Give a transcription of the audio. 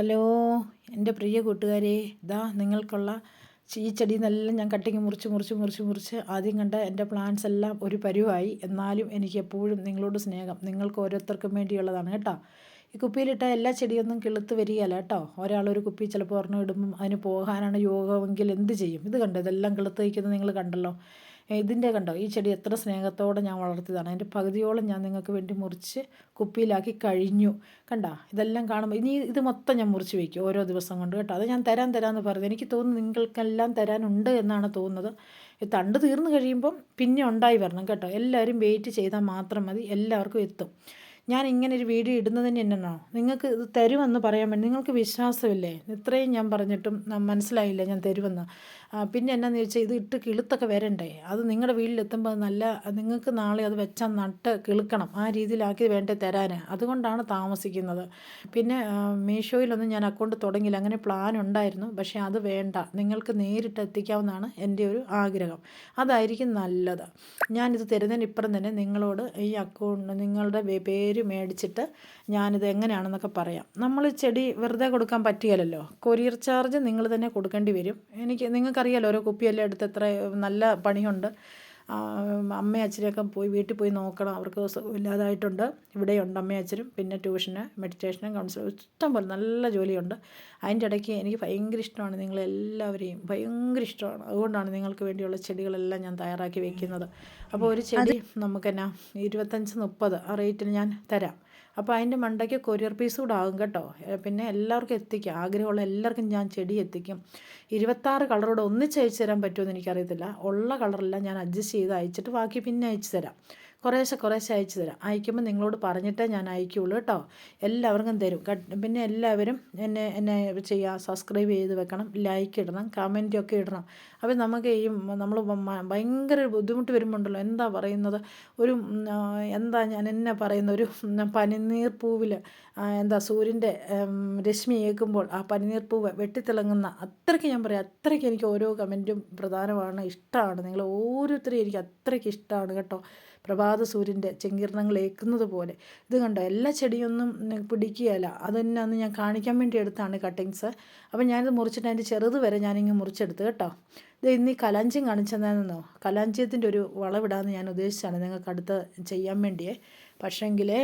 Hello എൻ്റെ പ്രിയ കൂട്ടുകാരെ, ഇതാ നിങ്ങൾക്കുള്ള ഈ ചെടിയിൽ നിന്നെല്ലാം ഞാൻ കട്ടിങ് മുറിച്ച് ആദ്യം കണ്ട എൻ്റെ പ്ലാന്റ്സ് എല്ലാം ഒരു പരുവായി. എന്നാലും എനിക്ക് എപ്പോഴും നിങ്ങളോട് സ്നേഹം, നിങ്ങൾക്ക് ഓരോരുത്തർക്കും വേണ്ടിയുള്ളതാണ് കേട്ടോ. ഈ കുപ്പിയിലിട്ട എല്ലാ ചെടിയൊന്നും കിളുത്ത് വരികയല്ല കേട്ടോ. ഒരാളൊരു കുപ്പി ചിലപ്പോൾ ഒരെണ്ണം ഇടുമ്പം അതിന് പോകാനാണ് യോഗമെങ്കിൽ എന്ത് ചെയ്യും? ഇത് കണ്ടോ, ഇതെല്ലാം കിളുത്ത് വയ്ക്കുന്നത് നിങ്ങൾ കണ്ടല്ലോ. ഇതിൻ്റെ കണ്ടോ, ഈ ചെടി എത്ര സ്നേഹത്തോടെ ഞാൻ വളർത്തിയതാണ്. അതിൻ്റെ പകുതിയോളം ഞാൻ നിങ്ങൾക്ക് വേണ്ടി മുറിച്ച് കുപ്പിയിലാക്കി കഴിഞ്ഞു. കണ്ടോ, ഇതെല്ലാം കാണുമ്പോൾ ഇനി ഇത് മൊത്തം ഞാൻ മുറിച്ച് വയ്ക്കും ഓരോ ദിവസം കൊണ്ട് കേട്ടോ. അത് ഞാൻ തരാമെന്ന് പറഞ്ഞു. എനിക്ക് തോന്നുന്നു നിങ്ങൾക്കെല്ലാം തരാനുണ്ട് എന്നാണ് തോന്നുന്നത്. ഈ തണ്ട് തീർന്നു കഴിയുമ്പം പിന്നെ ഉണ്ടായി വരണം കേട്ടോ. എല്ലാവരും വെയിറ്റ് ചെയ്താൽ മാത്രം മതി, എല്ലാവർക്കും എത്തും. ഞാൻ ഇങ്ങനെ ഒരു വീഡിയോ ഇടുന്നതിന് എന്നാണോ, നിങ്ങൾക്ക് ഇത് തരുമെന്ന് പറയാൻ വേണ്ടി നിങ്ങൾക്ക് വിശ്വാസമില്ലേ? ഇത്രയും ഞാൻ പറഞ്ഞിട്ടും മനസ്സിലായില്ല ഞാൻ തരുമെന്ന്. പിന്നെ എന്നാന്ന് ചോദിച്ചാൽ ഇത് ഇട്ട് കിളുത്തൊക്കെ വരണ്ടേ. അത് നിങ്ങളുടെ വീട്ടിലെത്തുമ്പോൾ നല്ല നിങ്ങൾക്ക് നാളെ അത് വെച്ചാൽ നട്ട് കിളുക്കണം. ആ രീതിയിലാക്കി വേണ്ടേ തരാൻ. അതുകൊണ്ടാണ് താമസിക്കുന്നത്. പിന്നെ മീഷോയിലൊന്നും ഞാൻ അക്കൗണ്ട് തുടങ്ങിയില്ല. അങ്ങനെ പ്ലാൻ ഉണ്ടായിരുന്നു, പക്ഷേ അത് വേണ്ട. നിങ്ങൾക്ക് നേരിട്ട് എത്തിക്കാവുന്നതാണ് എൻ്റെ ഒരു ആഗ്രഹം. അതായിരിക്കും നല്ലത്. ഞാനിത് തരുന്നതിന് ഇപ്പുറം തന്നെ നിങ്ങളോട് ഈ അക്കൗണ്ട് നിങ്ങളുടെ പേര് മേടിച്ചിട്ട് ഞാനിത് എങ്ങനെയാണെന്നൊക്കെ പറയാം. നമ്മൾ ചെടി വെറുതെ കൊടുക്കാൻ പറ്റുകയില്ലല്ലോ. കൊറിയർ ചാർജ് നിങ്ങൾ തന്നെ കൊടുക്കേണ്ടി വരും. നിങ്ങൾക്കറിയാലോ, ഓരോ കുപ്പിയെല്ലാം എടുത്ത് എത്ര നല്ല പണിയുണ്ട്. അമ്മയും അച്ഛനെയൊക്കെ വീട്ടിൽ പോയി നോക്കണം. അവർക്ക് ഇല്ലാതായിട്ടുണ്ട്. ഇവിടെയുണ്ട് അമ്മയും അച്ഛനും. പിന്നെ ട്യൂഷന്, മെഡിറ്റേഷന്, കൗൺസിലിംഗ്, ഇഷ്ടം പോലെ നല്ല ജോലിയുണ്ട്. അതിൻ്റെ ഇടയ്ക്ക് എനിക്ക് ഭയങ്കര ഇഷ്ടമാണ് നിങ്ങളെല്ലാവരെയും, ഭയങ്കര ഇഷ്ടമാണ്. അതുകൊണ്ടാണ് നിങ്ങൾക്ക് വേണ്ടിയുള്ള ചെടികളെല്ലാം ഞാൻ തയ്യാറാക്കി വെക്കുന്നത്. അപ്പോൾ ഒരു ചെടി നമുക്കെന്നാ 25-30 ആ റേറ്റിൽ ഞാൻ തരാം. അപ്പോൾ അതിൻ്റെ മണ്ടയ്ക്ക് കൊറിയർ പീസ് കൂടെ ആകും കേട്ടോ. പിന്നെ എല്ലാവർക്കും എത്തിക്കാം, ആഗ്രഹമുള്ള എല്ലാവർക്കും ഞാൻ ചെടി എത്തിക്കും. 26 കളറോടെ ഒന്നിച്ച് അയച്ചു തരാൻ പറ്റുമെന്ന് എനിക്കറിയത്തില്ല. ഉള്ള കളറെല്ലാം ഞാൻ അഡ്ജസ്റ്റ് ചെയ്ത് അയച്ചിട്ട് ബാക്കി പിന്നെ അയച്ചു തരാം. കുറേശ്ശെ അയച്ചു തരാം. അയക്കുമ്പോൾ നിങ്ങളോട് പറഞ്ഞിട്ടേ ഞാൻ അയക്കുകയുള്ളൂ കേട്ടോ. എല്ലാവർക്കും തരും. പിന്നെ എല്ലാവരും എന്നെ ചെയ്യുക, സബ്സ്ക്രൈബ് ചെയ്ത് വെക്കണം, ലൈക്ക് ഇടണം, കമൻറ്റൊക്കെ ഇടണം. അപ്പോൾ നമുക്ക് ഈ നമ്മൾ ഭയങ്കര ബുദ്ധിമുട്ട് വരുമ്പോണ്ടല്ലോ, എന്താ പറയുന്നത്, ഒരു എന്നാ പറയുന്ന ഒരു പനിനീർ പൂവിൽ സൂര്യൻ്റെ രശ്മി ഏൽക്കുമ്പോൾ ആ പനിനീർ പൂവ് വെട്ടിത്തിളങ്ങുന്ന അത്രയ്ക്ക് ഞാൻ പറയാം. അത്രയ്ക്ക് എനിക്ക് ഓരോ കമൻറ്റും പ്രധാനമാണ്, ഇഷ്ടമാണ്. നിങ്ങൾ ഓരോരുത്തരെയും എനിക്ക് അത്രയ്ക്ക് ഇഷ്ടമാണ് കേട്ടോ. പ്രഭാത സൂര്യൻ്റെ ചെങ്കിരണങ്ങൾ ഏൽക്കുന്നത് പോലെ. ഇത് കണ്ടോ, എല്ലാ ചെടിയൊന്നും പിടിക്കുകയല്ല. അതെന്നാന്ന് ഞാൻ കാണിക്കാൻ വേണ്ടി എടുത്താണ് കട്ടിങ്സ്. അപ്പം ഞാനിത് മുറിച്ചിട്ട് അതിൻ്റെ ചെറുത് വരെ ഞാനിങ്ങ് മുറിച്ചെടുത്ത് കേട്ടോ. ഇത് ഇന്ന് ഈ കലാഞ്ചിയം കാണിച്ചതെന്നോ, കലാഞ്ചിയത്തിൻ്റെ ഒരു വളവിടാമെന്ന് ഞാൻ ഉദ്ദേശിച്ചാണ് നിങ്ങൾക്ക് അടുത്ത് ചെയ്യാൻ വേണ്ടിയേ. പക്ഷേങ്കിലേ